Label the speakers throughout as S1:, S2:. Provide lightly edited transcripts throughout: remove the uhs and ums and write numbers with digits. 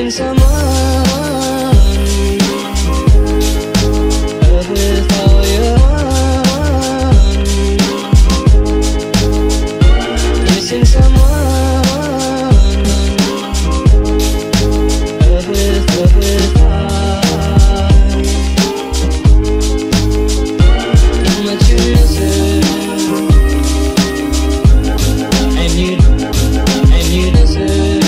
S1: Missing someone with all your heart. Missing someone with heart. How much you miss it, and you deserve.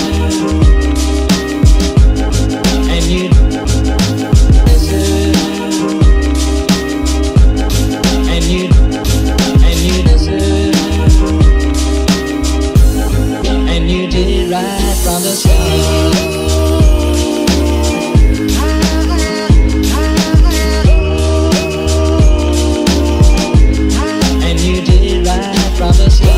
S1: Right from the start, and you did right from the start.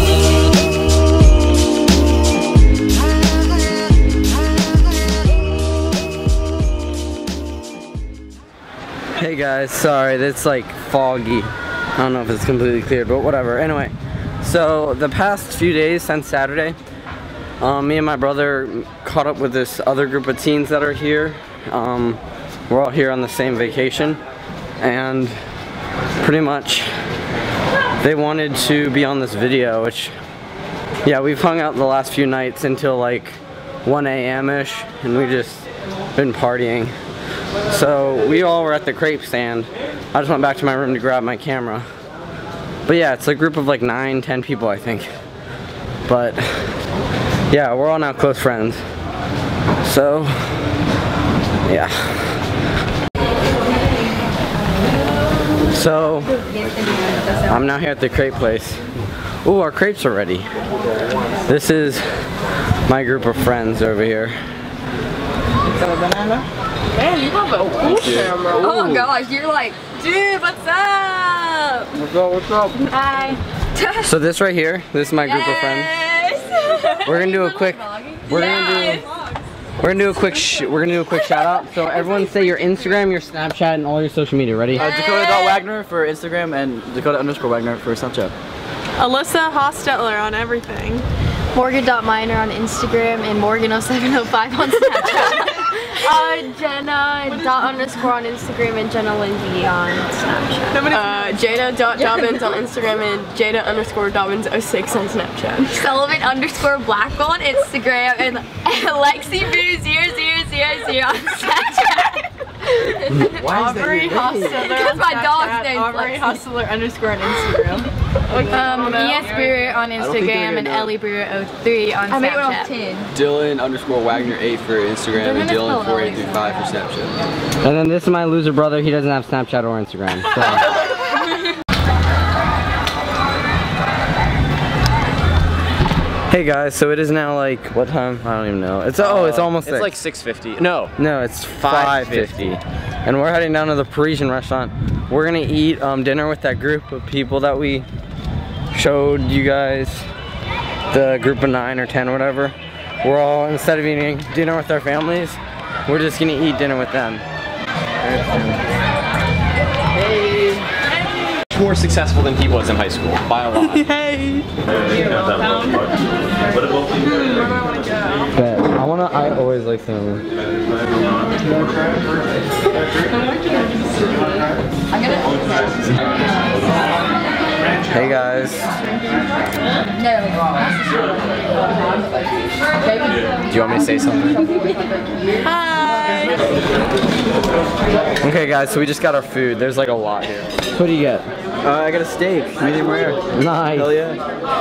S2: Hey guys, sorry, it's like foggy. I don't know if it's completely clear, but whatever. Anyway, so the past few days since Saturday, me and my brother caught up with this other group of teens that are here. We're all here on the same vacation, and pretty much they wanted to be on this video, which, yeah, we've hung out the last few nights until like 1 a.m.-ish, and we just been partying. So we all were at the crepe stand. I just went back to my room to grab my camera. But yeah, it's a group of like 9-10 people, I think. But yeah, we're all now close friends. So, yeah. So, I'm now here at the crepe place. Ooh, our crepes are ready. This is my group of friends over here.
S3: Man, you have a cool camera. Oh gosh, you're like, dude, what's up?
S2: What's up, what's up?
S3: Hi.
S2: So this right here, this is my group of friends. We're gonna do a quick, we're gonna do a quick shout out. So everyone say your Instagram, your Snapchat, and all your social media. Ready?
S4: Dakota.Wagner for Instagram and Dakota_Wagner for Snapchat.
S5: Alyssa Hostetler on everything.
S6: Morgan.Miner on Instagram and Morgan0705 on Snapchat. Jenna._ on Instagram and Jenna Lindsay on Snapchat.
S5: Jada.Dobbins on Instagram and Jada_Dobbins06 on Snapchat.
S6: Sullivan_Blackwell on Instagram and LexiBoo0000 on Snapchat.
S5: Aubrey Hostler.
S6: That's my dog's name.
S5: Aubrey Hostler _ on Instagram.
S6: ES Brewer on Instagram and Ellie Brewer03 on Snapchat.
S4: Dylan_Wagner8 for Instagram and Dylan4835 for Snapchat.
S2: And then this is my loser brother. He doesn't have Snapchat or Instagram. So. Hey guys, so it is now like, what time? I don't even know. It's it's almost
S4: It's like 6:50. No,
S2: it's 5:50. And we're heading down to the Parisian restaurant. We're gonna eat dinner with that group of people that we showed you guys, the group of 9 or 10 or whatever. We're all, instead of eating dinner with our families, we're just gonna eat dinner with them.
S4: Hey. More successful than he was in high school by a lot.
S5: Hey.
S2: But I always like cinnamon. Hey guys.
S4: Do you want me to say something?
S5: Hi.
S2: Okay guys, so we just got our food. There's like a lot here. What do you get?
S4: I got a steak, medium rare.
S2: Nice.
S4: Hell yeah.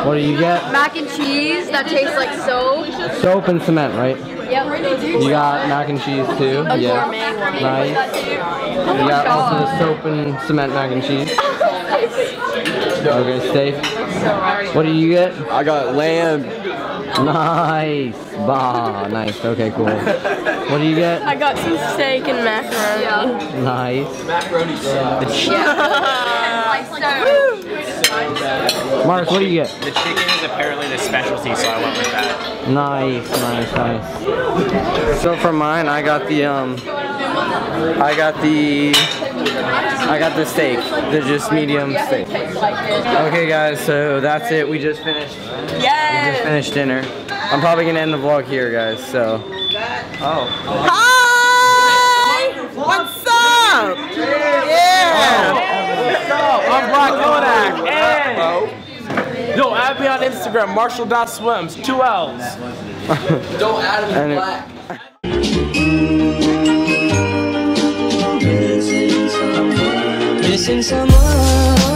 S2: What do you get?
S6: Mac and cheese that tastes like soap.
S2: Soap and cement, right?
S6: Yep.
S2: You got mac and cheese too? Yeah. Nice. You got also the soap and cement mac and cheese. Okay, steak. What do you get?
S4: I got lamb.
S2: Nice. Bah, nice. Okay, cool. What do you get?
S5: I got some steak and macaroni.
S2: Nice.
S4: Macaroni
S2: The Mars, what do you get?
S7: The chicken is apparently the specialty, so I went with that.
S2: Nice, nice, nice. So for mine, I got the steak. They're just medium steak. Okay guys, so that's it. We just finished.
S5: Yes.
S2: We just finished dinner. I'm probably gonna end the vlog here, guys. So.
S8: Hi! What's up? Yeah!
S9: What's up? I'm Black Kodak. And yo, add me on Instagram, Marshall.swims, 2 L's.
S2: Don't add him to Black.
S1: Missing someone.